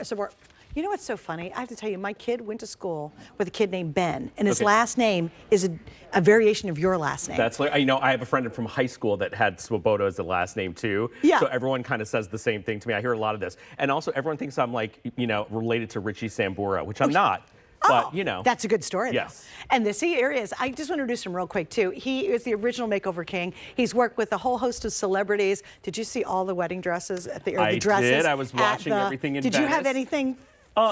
support. You know what's so funny? I have to tell you, my kid went to school with a kid named Ben, and his last name is a variation of your last name. That's like, you know, I have a friend from high school that had Swoboda as the last name too. Yeah. So everyone kind of says the same thing to me. I hear a lot of this. And also everyone thinks I'm like, you know, related to Richie Sambora, which I'm not. But, you know. That's a good story, though. Yes. And here he is. I just want to introduce him real quick, too. He is the original makeover king. He's worked with a whole host of celebrities. Did you see all the wedding dresses at the I dresses? did. I was watching everything in Venice. Did you have anything?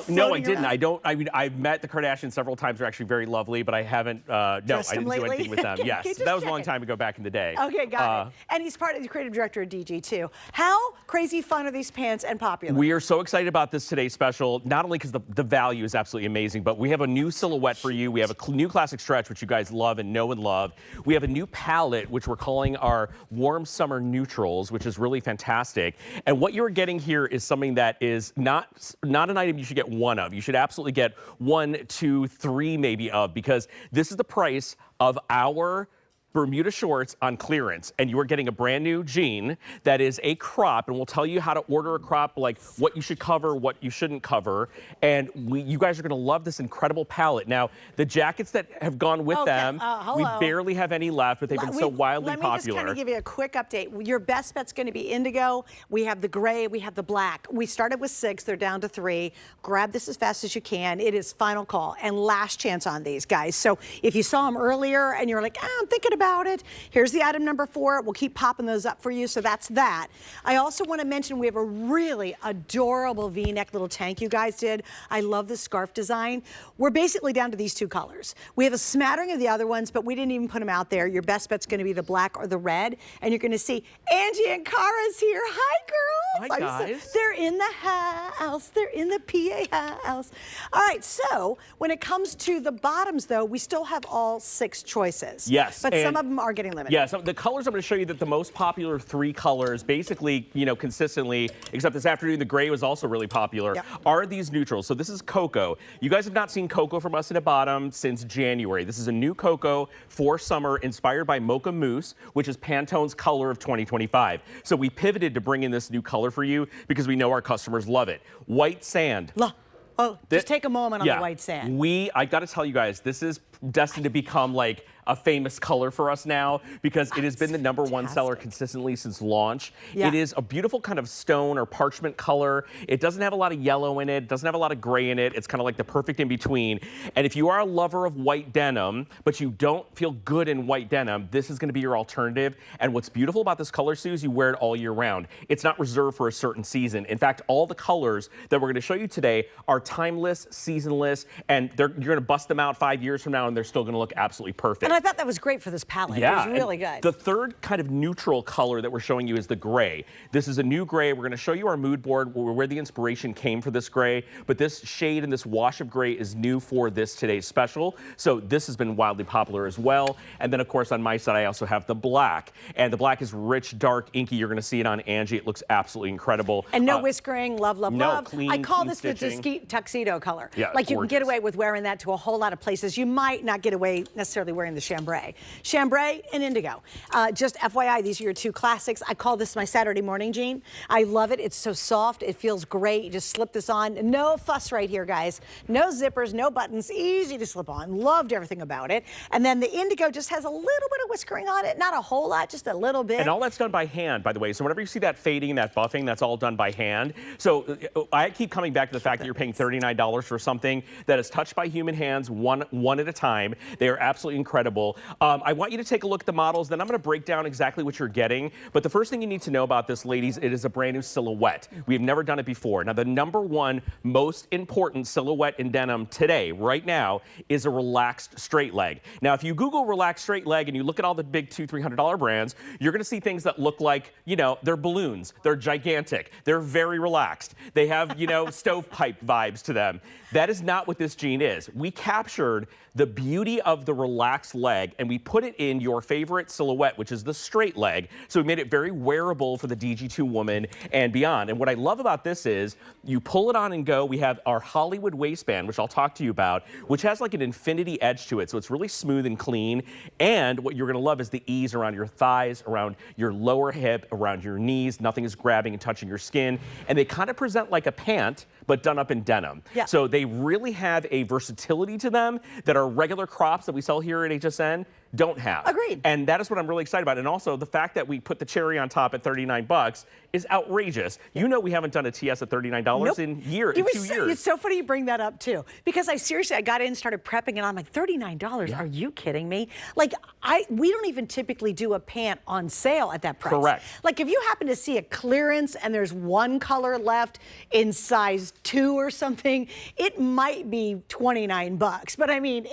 No, I didn't. I mean, I've met the Kardashians several times. They're actually very lovely, but I haven't, no, I didn't do anything with them. Yes, that was a long time ago back in the day. Okay, got it. And he's part of the creative director of DG2. How crazy fun are these pants and popular? We are so excited about this today's special, not only because the value is absolutely amazing, but we have a new silhouette for you. We have a new classic stretch, which you guys love and know and love. We have a new palette, which we're calling our warm summer neutrals, which is really fantastic. And what you're getting here is something that is not an item you should get one of. You should absolutely get 1, 2, 3 maybe of, because this is the price of our Bermuda shorts on clearance, and you are getting a brand new jean that is a crop, and we'll tell you how to order a crop, like what you should cover, what you shouldn't cover, and you guys are going to love this incredible palette. Now, the jackets that have gone with them, we barely have any left, but they've been so wildly popular. Let me just kind of give you a quick update. Your best bet's going to be indigo. We have the gray, we have the black. We started with 6, they're down to 3. Grab this as fast as you can. It is final call and last chance on these, guys. So if you saw them earlier and you're like, I'm thinking about it, here's the item number 4. We'll keep popping those up for you, so that's that. I also want to mention we have a really adorable V-neck little tank you guys did. I love the scarf design. We're basically down to these 2 colors. We have a smattering of the other ones, but we didn't even put them out there. Your best bet's going to be the black or the red, and you're going to see Angie and Kara's here. Hi, girls. Hi, guys. They're in the house. They're in the PA house. All right, so when it comes to the bottoms, though, we still have all 6 choices. Yes. But some of them are getting limited. Yeah, so the colors I'm going to show you that the most popular 3 colors, basically, you know, consistently, except this afternoon the gray was also really popular, are these neutrals. So this is cocoa. You guys have not seen cocoa from us in a bottom since January. This is a new cocoa for summer inspired by Mocha Mousse, which is Pantone's color of 2025. So we pivoted to bring in this new color for you because we know our customers love it. White sand. Just take a moment on the white sand. I got to tell you guys, this is destined to become like a famous color for us now because it has been the #1 seller consistently since launch. It is a beautiful kind of stone or parchment color. It doesn't have a lot of yellow in it, doesn't have a lot of gray in it. It's kind of like the perfect in between. And if you are a lover of white denim, but you don't feel good in white denim, this is going to be your alternative. And what's beautiful about this color, Sue, is you wear it all year round. It's not reserved for a certain season. In fact, all the colors that we're going to show you today are timeless, seasonless, and you're going to bust them out 5 years from now and they're still going to look absolutely perfect. And I thought that was great for this palette. Yeah, it was really good. The third kind of neutral color that we're showing you is the gray. This is a new gray. We're going to show you our mood board where the inspiration came for this gray, but this shade and this wash of gray is new for this today's special. So this has been wildly popular as well. And then, of course, on my side, I also have the black. And the black is rich, dark, inky. You're going to see it on Angie. It looks absolutely incredible. And no whiskering, love, love, love. Clean, I call this stitching. the tuxedo color. Yeah, like you gorgeous. can get away with wearing that to a whole lot of places. You might not get away necessarily wearing the chambray. Chambray and indigo. Just FYI, these are your 2 classics. I call this my Saturday morning jean. I love it. It's so soft. It feels great. You just slip this on. No fuss right here, guys. No zippers, no buttons. Easy to slip on. Loved everything about it. And then the indigo just has a little bit of whiskering on it. Not a whole lot, just a little bit. And all that's done by hand, by the way. So whenever you see that fading, that buffing, that's all done by hand. So I keep coming back to the fact that you're paying $39 for something that is touched by human hands one at a time. They are absolutely incredible. I want you to take a look at the models, then I'm going to break down exactly what you're getting. But the first thing you need to know about this, ladies, it is a brand new silhouette. We have never done it before. Now, the #1 most important silhouette in denim today, right now, is a relaxed straight leg. Now, if you Google relaxed straight leg and you look at all the big $200-300 brands, you're going to see things that look like, you know, they're balloons. They're gigantic. They're very relaxed. They have, you know, stovepipe vibes to them. That is not what this jean is. We captured the beauty of the relaxed leg and we put it in your favorite silhouette, which is the straight leg. So we made it very wearable for the DG2 woman and beyond. And what I love about this is you pull it on and go. We have our Hollywood waistband, which I'll talk to you about, which has like an infinity edge to it. So it's really smooth and clean. And what you're going to love is the ease around your thighs, around your lower hip, around your knees. Nothing is grabbing and touching your skin. And they kind of present like a pant, but done up in denim. Yeah. So they really have a versatility to them that our regular crops that we sell here at HSN don't have. Agreed. And that is what I'm really excited about. And also the fact that we put the cherry on top at $39 is outrageous. You know we haven't done a TS at $39 in 2 years. It's so funny you bring that up too, because I got in and started prepping and I'm like, $39, Yeah. Are you kidding me? Like we don't even typically do a pant on sale at that price. Correct. Like if you happen to see a clearance and there's one color left in size 2 or something, it might be $29. But I mean,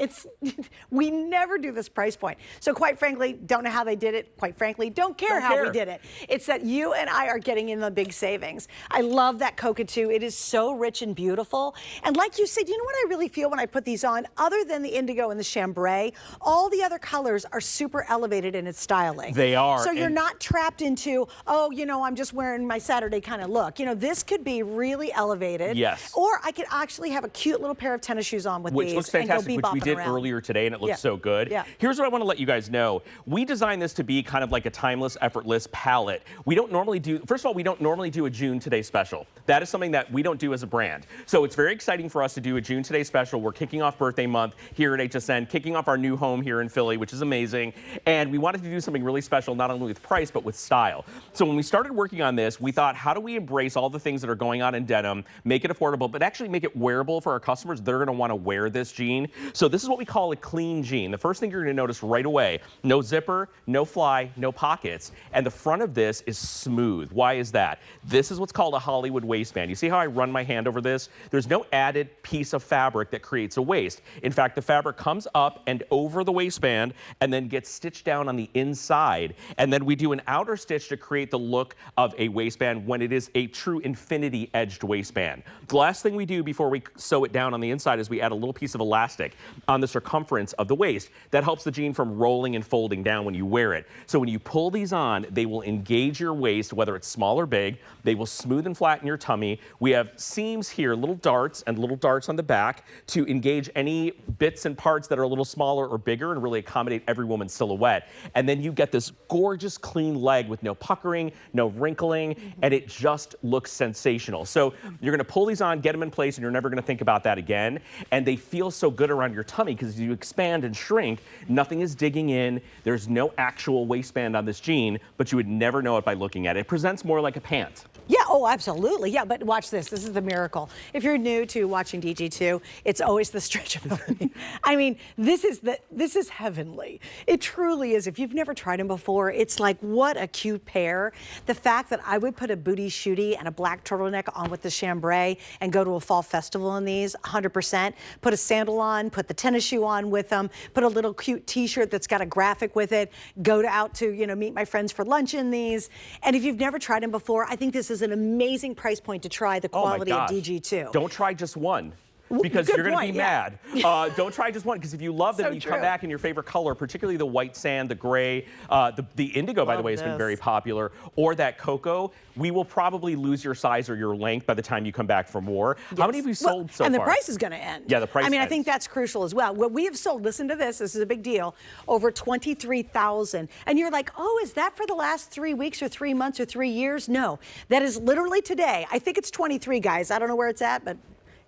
we never do this price point. So quite frankly, don't know how they did it. Quite frankly, don't care how we did it. It's that you and I are getting in the big savings. I love that cockatoo. It is so rich and beautiful. And like you said, you know what I really feel when I put these on? Other than the indigo and the chambray, all the other colors are super elevated in its styling. They are. So you're not trapped into, oh, you know, I'm just wearing my Saturday kind of look. You know, this could be really elevated. Yes. Or I could actually have a cute little pair of tennis shoes on with which these. looks fantastic, and go which we did around. earlier today, and it looks Yeah. so good. Yeah. Here's what I want to let you guys know. We designed this to be kind of like a timeless, effortless palette. We don't normally do, first of all, we don't normally do a June Today special. That is something that we don't do as a brand. So it's very exciting for us to do a June Today special. We're kicking off birthday month here at HSN, kicking off our new home here in Philly, which is amazing. And we wanted to do something really special, not only with price, but with style. So when we started working on this, we thought, how do we embrace all the things that are going on in denim, make it affordable, but actually make it wearable for our customers? They're going to want to wear this jean. So this is what we call a clean jean. The first thing you're going to notice right away, no zipper, no fly, no pockets. And the front of this is smooth. Why is that? This is what's called a Hollywood waistband. You see how I run my hand over this? There's no added piece of fabric that creates a waist. In fact, the fabric comes up and over the waistband and then gets stitched down on the inside. And then we do an outer stitch to create the look of a waistband when it is a true infinity edged waistband. The last thing we do before we sew it down on the inside is we add a little piece of elastic on the circumference of the waist. That helps the jean from rolling and folding down when you wear it. So when you pull these on, they will engage your waist, whether it's small or big. They will smooth and flatten your tummy. We have seams here, little darts and little darts on the back to engage any bits and parts that are a little smaller or bigger and really accommodate every woman's silhouette. And then you get this gorgeous clean leg with no puckering, no wrinkling, and it just looks sensational. So you're gonna pull these on, get them in place, and you're never gonna think about that again. And they feel so good around your tummy because as you expand and shrink, nothing is digging in. There's no actual waistband on this jean, but you would never know it by looking at it. It presents more like a pant. Yeah, oh, absolutely. Yeah, but watch this. This is the miracle. If you're new to watching DG2, it's always the stretchability. I mean, this is heavenly. It truly is. If you've never tried them before, it's like, what a cute pair. The fact that I would put a booty shootie and a black turtleneck on with the chambray and go to a fall festival in these, 100%. Put a sandal on, put the tennis shoe on with them, put a little cute t-shirt that's got a graphic with it, go out to, you know, meet my friends for lunch in these. And if you've never tried them before, I think this is an amazing price point to try the quality of DG2. Don't try just one. Because you're going to be mad. Don't try just one, because if you love them and you come back in your favorite color, particularly the white sand, the gray, the indigo, by the way, has been very popular, or that cocoa, we will probably lose your size or your length by the time you come back for more. How many have you sold so far? And the price is going to end. Yeah, the price I mean, ends. I think that's crucial as well. What we have sold, listen to this is a big deal, over 23,000. And you're like, oh, is that for the last 3 weeks or 3 months or 3 years? No, that is literally today. I think it's 23, guys. I don't know where it's at, but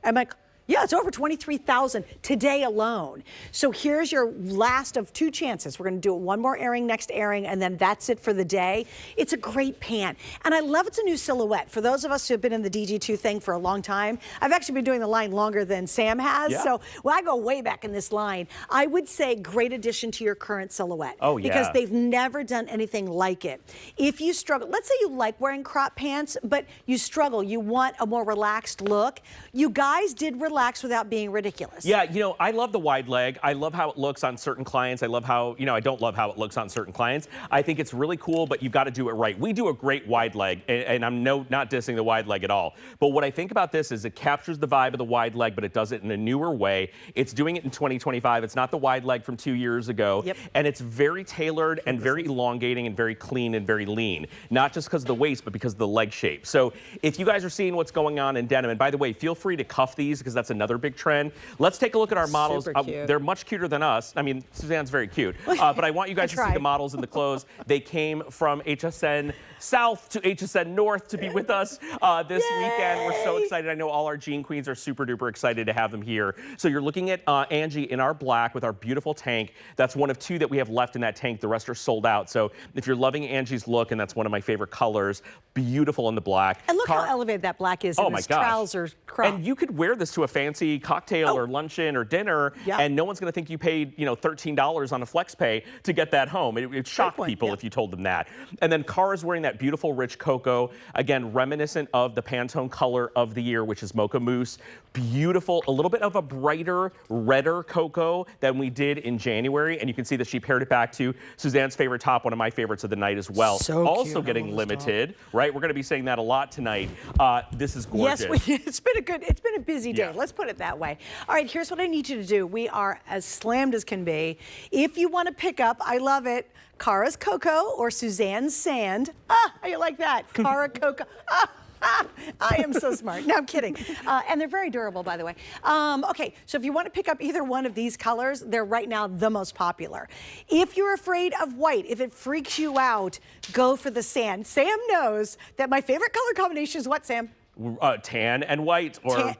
I'm like, yeah, it's over 23,000 today alone. So here's your last of 2 chances. We're going to do it one more airing, next airing, and then that's it for the day. It's a great pant. And I love it's a new silhouette. For those of us who have been in the DG2 thing for a long time, I've actually been doing the line longer than Sam has. Yeah. So well, I go way back in this line. I would say great addition to your current silhouette. Oh, yeah. Because they've never done anything like it. If you struggle, let's say you like wearing crop pants, but you struggle, you want a more relaxed look. You guys did relax without being ridiculous. Yeah, you know, I love the wide leg. I love how it looks on certain clients. I love how, you know, I don't love how it looks on certain clients. I think it's really cool, but you've got to do it right. We do a great wide leg, and I'm not dissing the wide leg at all. But what I think about this is it captures the vibe of the wide leg, but it does it in a newer way. It's doing it in 2025. It's not the wide leg from 2 years ago. Yep. And it's very tailored and very elongating and very clean and very lean. Not just because of the waist, but because of the leg shape. So if you guys are seeing what's going on in denim, and by the way, feel free to cuff these because That's another big trend. Let's take a look at our models. Super cute. They're much cuter than us. I mean, Suzanne's very cute. But I want you guys to see the models in the clothes. They came from HSN South to HSN North to be with us this weekend. We're so excited. I know all our jean queens are super duper excited to have them here. So you're looking at Angie in our black with our beautiful tank. That's one of two that we have left in that tank. The rest are sold out. So if you're loving Angie's look, and that's one of my favorite colors, beautiful in the black. And look how elevated that black is in this trouser crop. And you could wear this to a fancy cocktail or luncheon or dinner, and no one's going to think you paid, $13 on a flex pay to get that home. It would shock people if you told them that. And then Cara's wearing that beautiful rich cocoa, again, reminiscent of the Pantone color of the year, which is Mocha Mousse. Beautiful, a little bit of a brighter, redder cocoa than we did in January. And you can see that she paired it back to Suzanne's favorite top, one of my favorites of the night as well. So also cute. getting limited, right? We're going to be saying that a lot tonight. This is gorgeous. Yes, it's been a busy day. Let's put it that way. All right, here's what I need you to do. We are as slammed as can be. If you want to pick up, I love it, Cara's Cocoa or Suzanne's Sand. How you like that? Cara Cocoa. I am so smart. No, I'm kidding. And they're very durable, by the way. Okay, so if you want to pick up either one of these colors, they're right now the most popular. If you're afraid of white, if it freaks you out, go for the sand. Sam knows that my favorite color combination is what, Sam? Tan and white, or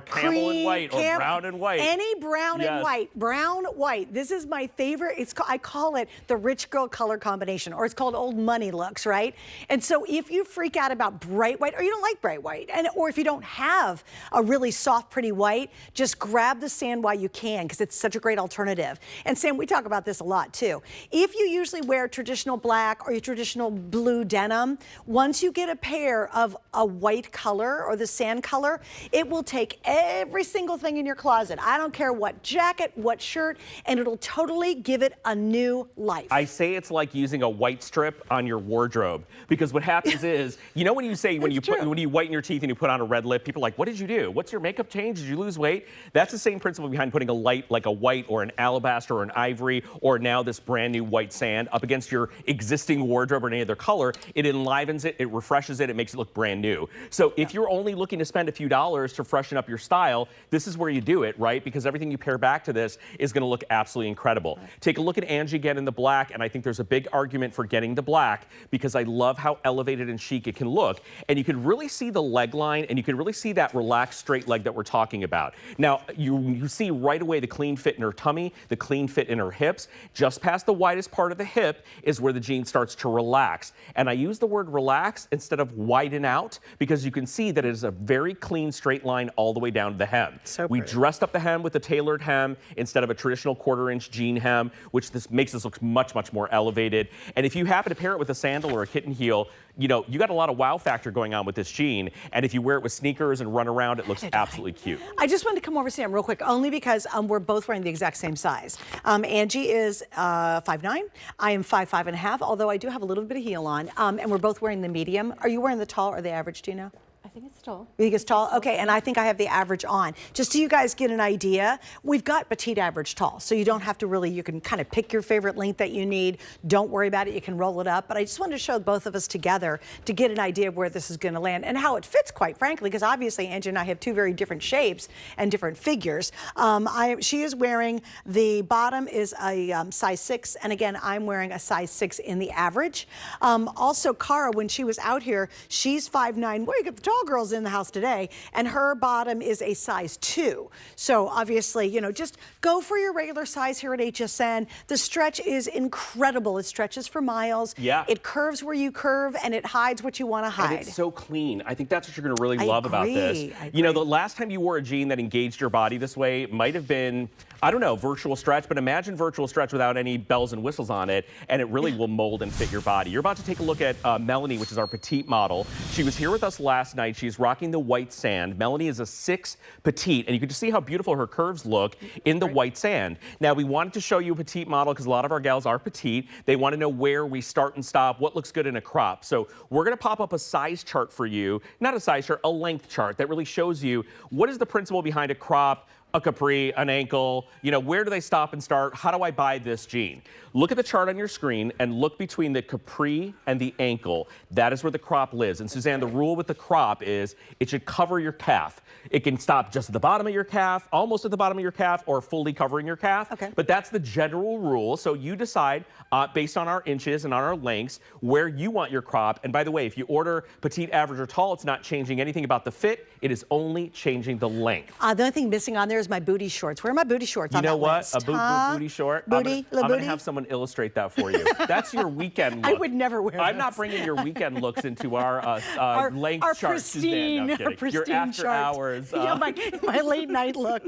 camel and white, or brown and white. Any brown and white. Brown, white. This is my favorite. I call it the rich girl color combination, or it's called old money looks, right? And so if you freak out about bright white, or you don't like bright white, or if you don't have a really soft, pretty white, just grab the sand while you can, because it's such a great alternative. And Sam, we talk about this a lot too. If you usually wear traditional black or your traditional blue denim, once you get a pair of a white color or the sand color, it will take every single thing in your closet. I don't care what jacket, what shirt, and it'll totally give it a new life. I say it's like using a white strip on your wardrobe, because what happens is, when you say when you whiten your teeth and you put on a red lip, people are like, what did you do? What's your makeup change? Did you lose weight? That's the same principle behind putting a light like a white or an alabaster or an ivory or now this brand new white sand up against your existing wardrobe or any other color. It enlivens it, it refreshes it, it makes it look brand new. So if you're only looking to spend a few dollars to freshen up your style, this is where you do it, right? Because everything you pair back to this is going to look absolutely incredible. Take a look at Angie again in the black, and I think there's a big argument for getting the black because I love how elevated and chic it can look. And you can really see the leg line, and you can really see that relaxed straight leg that we're talking about. Now, you see right away the clean fit in her tummy, the clean fit in her hips. Just past the widest part of the hip is where the jean starts to relax. And I use the word relax instead of widen out because you can see that it is a very clean straight line all the way down to the hem. We dressed up the hem with a tailored hem instead of a traditional 1/4-inch jean hem, which makes this look much, much more elevated. And if you happen to pair it with a sandal or a kitten heel, you got a lot of wow factor going on with this jean. And if you wear it with sneakers and run around, it looks absolutely cute. I just wanted to come over to Sam real quick, only because we're both wearing the exact same size. Angie is 5'9". I am 5'5.5", although I do have a little bit of heel on. And we're both wearing the medium. Are you wearing the tall or the average, do you know? I think it's tall. You think it's tall? Okay, and I think I have the average on. Just so you guys get an idea, we've got petite, average, tall. So you don't have to really, you can kind of pick your favorite length that you need. Don't worry about it, you can roll it up. But I just wanted to show both of us together to get an idea of where this is gonna land and how it fits, quite frankly, because obviously Angie and I have two very different shapes and different figures. She is wearing, the bottom is a size 6, and again, I'm wearing a size 6 in the average. Also, Cara, when she was out here, she's 5'9". Well, you got the tall girls in the house today, and her bottom is a size 2. So obviously, just go for your regular size here at HSN. The stretch is incredible. It stretches for miles. Yeah. It curves where you curve, and it hides what you want to hide. And it's so clean. I think that's what you're going to really love about this. The last time you wore a jean that engaged your body this way might have been, I don't know, virtual stretch, but imagine virtual stretch without any bells and whistles on it, and it really will mold and fit your body. You're about to take a look at Melanie, which is our petite model. She was here with us last night. She's rocking the white sand. Melanie is a 6 petite, and you can just see how beautiful her curves look in the white sand. Now, we wanted to show you a petite model because a lot of our gals are petite. They want to know where we start and stop, what looks good in a crop. So we're going to pop up a size chart for you, not a size chart, a length chart that really shows you what is the principle behind a crop, a capri, an ankle, you know, where do they stop and start? How do I buy this jean? Look at the chart on your screen and look between the capri and the ankle. That is where the crop lives. And Suzanne, the rule with the crop is it should cover your calf. It can stop just at the bottom of your calf, almost at the bottom of your calf, or fully covering your calf. Okay. But that's the general rule. So you decide based on our inches and on our lengths where you want your crop. And by the way, if you order petite, average, or tall, it's not changing anything about the fit. It is only changing the length. The only thing missing on there is my booty shorts. Where are my booty shorts on that list? You know what? A booty short? Booty, I'm going to have someone illustrate that for you. That's your weekend look. I would never wear I'm those. not bringing your weekend looks into our length our chart, pristine, Suzanne. No, I'm kidding. Your after chart. hours. Yeah, my late night look.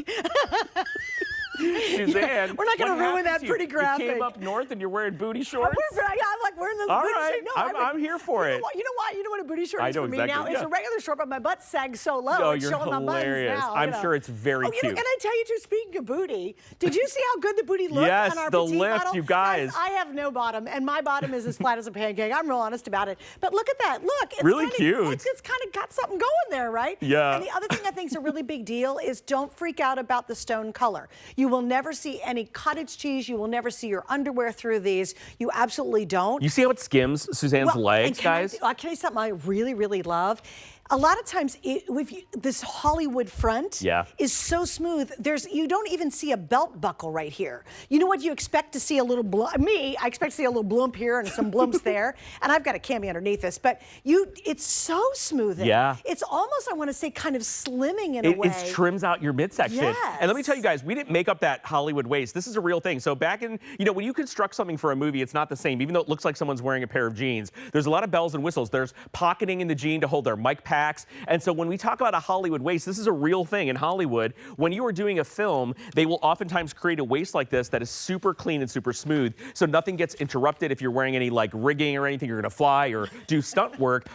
Suzanne, we're not going to ruin that pretty graphic. You came up north and you're wearing booty shorts? I'm like wearing those All booty right. shorts. No, I'm here for it. You know what a booty short is for me exactly, now? It's a regular short, but my butt sags so low. Oh, it's you're showing hilarious. my buns now. I'm sure it's very cute. And I tell you too, speaking of booty, did you see how good the booty looked yes, on our the petite lift, model? you guys. I have no bottom, and my bottom is as flat as a pancake. I'm real honest about it. But look at that. Look. It's really kinda, cute. It's kind of got something going there, right? Yeah. And the other thing I think is a really big deal is don't freak out about the stone color. You will never see any cottage cheese. You will never see your underwear through these. You absolutely don't. You see how it skims Suzanne's legs, guys? I'll tell you something I really, really love. A lot of times, this Hollywood front is so smooth. You don't even see a belt buckle right here. You know what? You expect to see a little I expect to see a little bloomp here and some blumps there, and I've got a cami underneath this. But it's so smooth. Yeah. It's almost, I want to say, kind of slimming in a way. It trims out your midsection. Yes. And let me tell you guys, we didn't make up that Hollywood waist. This is a real thing. So back in, when you construct something for a movie, it's not the same. Even though it looks like someone's wearing a pair of jeans, there's a lot of bells and whistles. There's pocketing in the jean to hold their mic packs. And so when we talk about a Hollywood waist, this is a real thing in Hollywood. When you are doing a film, they will oftentimes create a waist like this that is super clean and super smooth. So nothing gets interrupted if you're wearing any like rigging or anything, you're gonna fly or do stunt work.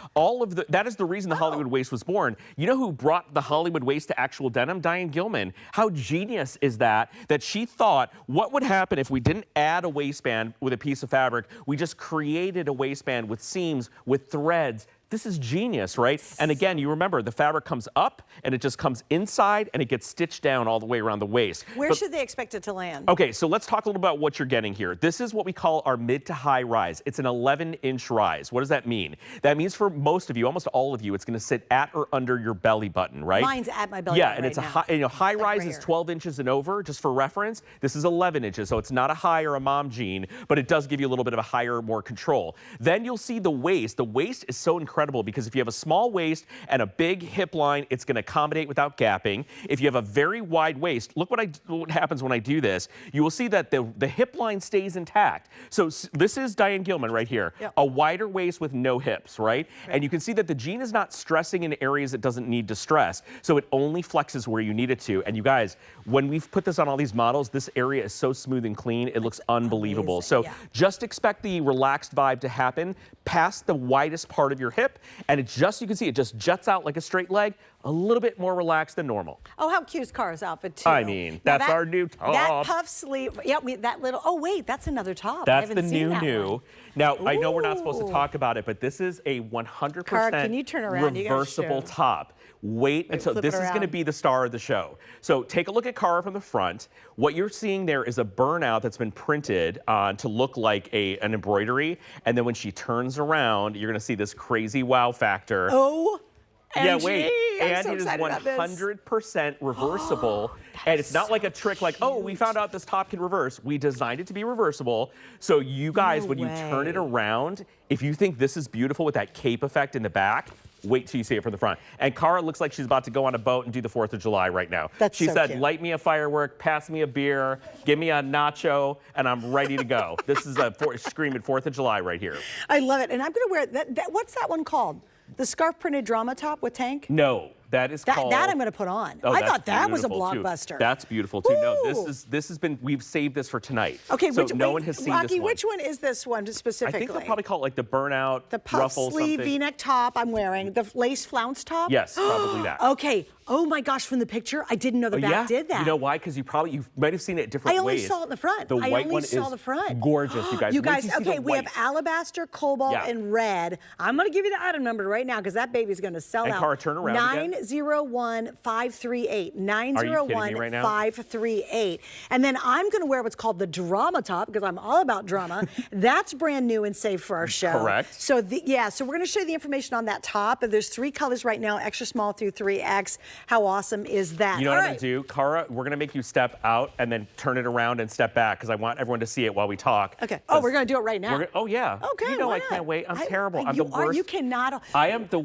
That is the reason the Hollywood waist was born. You know who brought the Hollywood waist to actual denim? Diane Gilman. How genius is that she thought, what would happen if we didn't add a waistband with a piece of fabric? We just created a waistband with seams, with threads. This is genius, right? And again, you remember the fabric comes up and it just comes inside and it gets stitched down all the way around the waist. Where should they expect it to land? Okay, so let's talk a little about what you're getting here. This is what we call our mid to high rise. It's an 11-inch rise. What does that mean? That means for most of you, almost all of you, it's going to sit at or under your belly button, right? Mine's at my belly button. Yeah, and it's a high rise is 12 inches and over, just for reference. This is 11 inches, so it's not a high or a mom jean, but it does give you a little bit of a higher, more control. Then you'll see the waist. The waist is so incredible because if you have a small waist and a big hip line, it's going to accommodate without gapping. If you have a very wide waist, look what happens when I do this. You will see that the hip line stays intact. So this is Diane Gilman right here. Yep. A wider waist with no hips, right? And you can see that the jean is not stressing in areas it doesn't need to stress. So it only flexes where you need it to. And you guys, when we've put this on all these models, this area is so smooth and clean, it looks unbelievable. Amazing. So just expect the relaxed vibe to happen past the widest part of your hip, and you can see it just juts out like a straight leg, a little bit more relaxed than normal. Oh, how cute is Cara's outfit too. I mean, that's our new top. That puff sleeve, oh wait, that's another top. That's the new. Now, Ooh. I know we're not supposed to talk about it, but this is a 100% Cara, can you turn around? reversible top. Wait until this is going to be the star of the show. So take a look at Cara from the front. What you're seeing there is a burnout that's been printed to look like an embroidery. And then when she turns around, you're going to see this crazy wow factor. Oh, yeah, wait. And it is 100% reversible. And it's not like a trick like, oh, we found out this top can reverse. We designed it to be reversible. So you guys, when you turn it around, if you think this is beautiful with that cape effect in the back, wait till you see it from the front. And Cara looks like she's about to go on a boat and do the 4th of July right now. She said, cute. Light me a firework, pass me a beer, give me a nacho, and I'm ready to go. This is a screaming 4th of July right here. I love it. And I'm going to wear that. What's that one called? The scarf printed drama top with tank? No. That is called... That I'm going to put on. Oh, I thought that was a blockbuster. Too. That's beautiful, too. Ooh. No, this has been... We've saved this for tonight. Okay, so no one has seen Rocky, this one. which one is this one specifically? I think they'll probably call it like the burnout, the puff ruffle sleeve something. V-neck top I'm wearing. The lace flounce top? Yes, probably that. Okay. Oh my gosh, from the picture, I didn't know the back did that. You know why? Because you might have seen it different ways. I only saw it in the front. The white one is gorgeous, you guys. You guys, okay, we have alabaster, cobalt, and red. I'm going to give you the item number right now because that baby's going to sell out. And Cara, turn around again. 901-538. 901-538. And then I'm going to wear what's called the drama top because I'm all about drama. That's brand new and safe for our show. Correct. So so we're going to show you the information on that top. There's 3 colors right now, extra small through 3X. How awesome is that? You know what I'm going to do, Cara? We're going to make you step out and then turn it around and step back because I want everyone to see it while we talk. Okay. Oh, we're going to do it right now. Oh yeah. Okay. You know why I not? can't wait. I'm terrible. I'm the worst. You cannot. I have no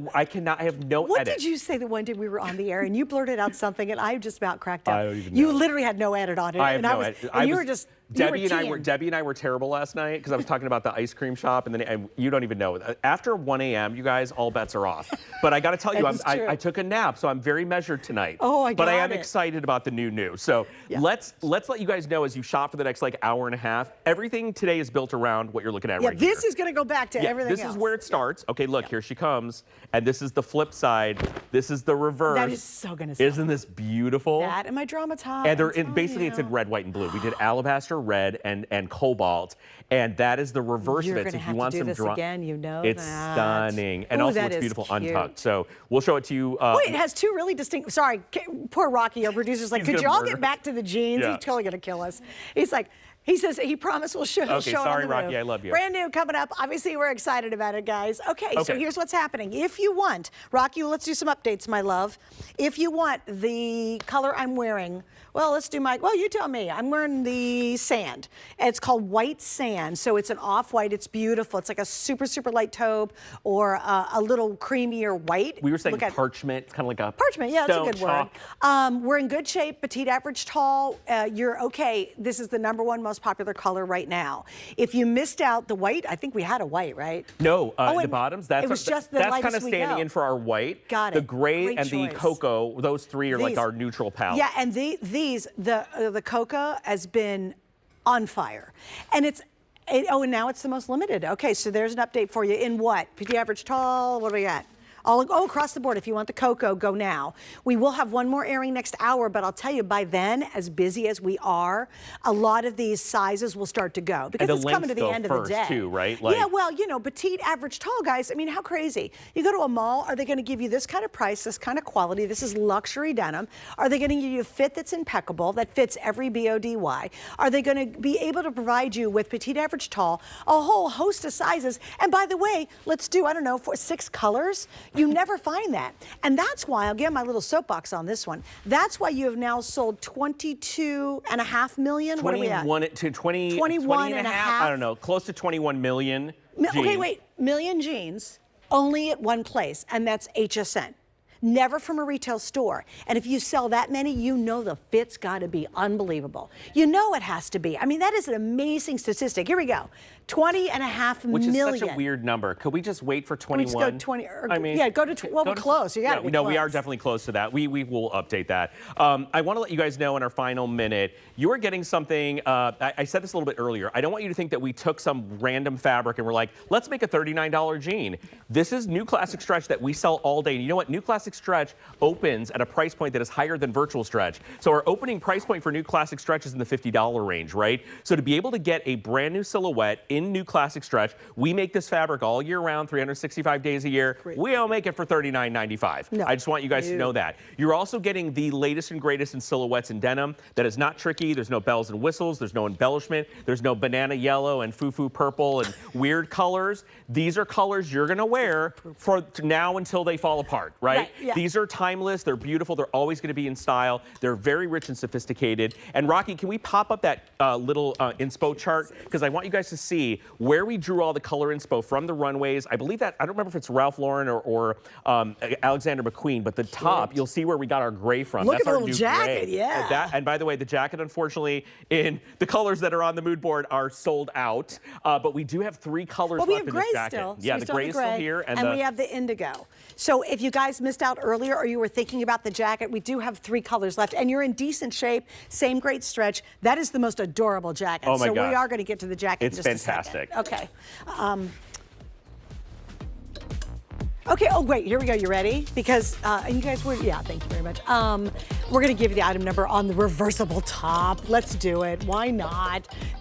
What edit. did you say the one day we were on the air and you blurted out something and I just about cracked up? I don't even You know. literally had no edit on it. I have no edit. You were just. Debbie and I were terrible last night because I was talking about the ice cream shop, and then you don't even know. After 1 a.m., you guys, all bets are off. But I got to tell you, I took a nap, so I'm very measured tonight. Oh, I got But I am it. excited about the new. So let's let you guys know as you shop for the next hour and a half. Everything today is built around what you're looking at right here. This is going to go back to everything else. This is where it starts. Okay, look, here she comes, and this is the flip side. This is the reverse. That is so going to. Isn't this beautiful? That and my drama top. And basically it's in red, white, and blue. We did alabaster red and cobalt, and that is the reverse of it. So if you want some again, you know it's stunning, and also it's beautiful cute. Untucked. So we'll show it to you. Wait, it has 2 really distinct. Sorry, poor Rocky, our producer's like, could you all get back to the jeans? Yeah. He's totally gonna kill us. He's like. He says he promised we'll show, okay, show sorry, it on the Rocky, move. I love you. Brand new coming up. Obviously, we're excited about it, guys. Okay, so here's what's happening. If you want, Rocky, let's do some updates, my love. If you want the color I'm wearing, well, you tell me. I'm wearing the sand. It's called white sand, so it's an off-white. It's beautiful. It's like a super, super light taupe or a little creamier white. We were saying parchment. It's kind of like a parchment. Yeah, that's a good chalk. word. We're in good shape, petite, average, tall. You're okay. This is the #1 most popular color right now. If you missed out the white, I think we had a white, right? No, the bottoms. That's just the that's lightest kind of standing in for our white. Got it. The gray Great and choice. the cocoa. Those 3 are like our neutral palette. Yeah, and the cocoa has been on fire, and and now it's the most limited. Okay, so there's an update for you in what? Petite, average, tall. What do we got? All across the board. If you want the cocoa, go now. We will have one more airing next hour, but I'll tell you, by then, as busy as we are, a lot of these sizes will start to go because it's coming to the end of the day. Too, right? Yeah, well, petite, average, tall, guys. I mean, how crazy? You go to a mall, are they going to give you this kind of price, this kind of quality? This is luxury denim. Are they going to give you a fit that's impeccable, that fits every BODY? Are they going to be able to provide you with petite, average, tall, a whole host of sizes? And by the way, let's do, 6 colors. You never find that. And that's why, I'll get my little soapbox on this one. That's why you have now sold 22.5 million. What are we at? 21 and a half. I don't know, close to 21 million jeans. Okay, wait, million jeans only at one place, and that's HSN. Never from a retail store. And if you sell that many, you know the fit's got to be unbelievable. You know it has to be. I mean, that is an amazing statistic. Here we go. 20.5 million. Which is such a weird number. Could we just wait for 21? Can we just go 20? Go to, we're close. You got to be No, close. we are definitely close to that. We will update that. I want to let you guys know in our final minute, you are getting something, I said this a little bit earlier. I don't want you to think that we took some random fabric and we're like, let's make a $39 jean. This is new classic stretch that we sell all day. And you know what? New classic stretch opens at a price point that is higher than virtual stretch. So our opening price point for new classic stretch is in the $50 range, right? So to be able to get a brand new silhouette in new classic stretch, we make this fabric all year round, 365 days a year. Great. We don't make it for $39.95. No. I just want you guys to know that. You're also getting the latest and greatest in silhouettes in denim that is not tricky. There's no bells and whistles. There's no embellishment. There's no banana yellow and foo-foo purple and weird colors. These are colors you're going to wear for now until they fall apart, right? Yeah. These are timeless. They're beautiful. They're always going to be in style. They're very rich and sophisticated. And Rocky, can we pop up that little inspo chart? Because I want you guys to see where we drew all the color inspo from the runways. I believe that, I don't remember if it's Ralph Lauren or Alexander McQueen, but the top, you'll see where we got our gray from. Look That's at the our little new jacket, gray. yeah. And by the way, the jacket, unfortunately, in the colors that are on the mood board are sold out. But we do have 3 colors left in this jacket. Still. Yeah, the gray is still here. And we have the indigo. So if you guys missed out earlier or you were thinking about the jacket, we do have 3 colors left. And you're in decent shape, same great stretch. That is the most adorable jacket. Oh my God. We are going to get to the jacket in just fantastic. a second. Okay. Okay, oh wait, here we go, you ready? Because, you guys were, yeah, thank you very much. We're gonna give you the item number on the reversible top. Let's do it, why not? Because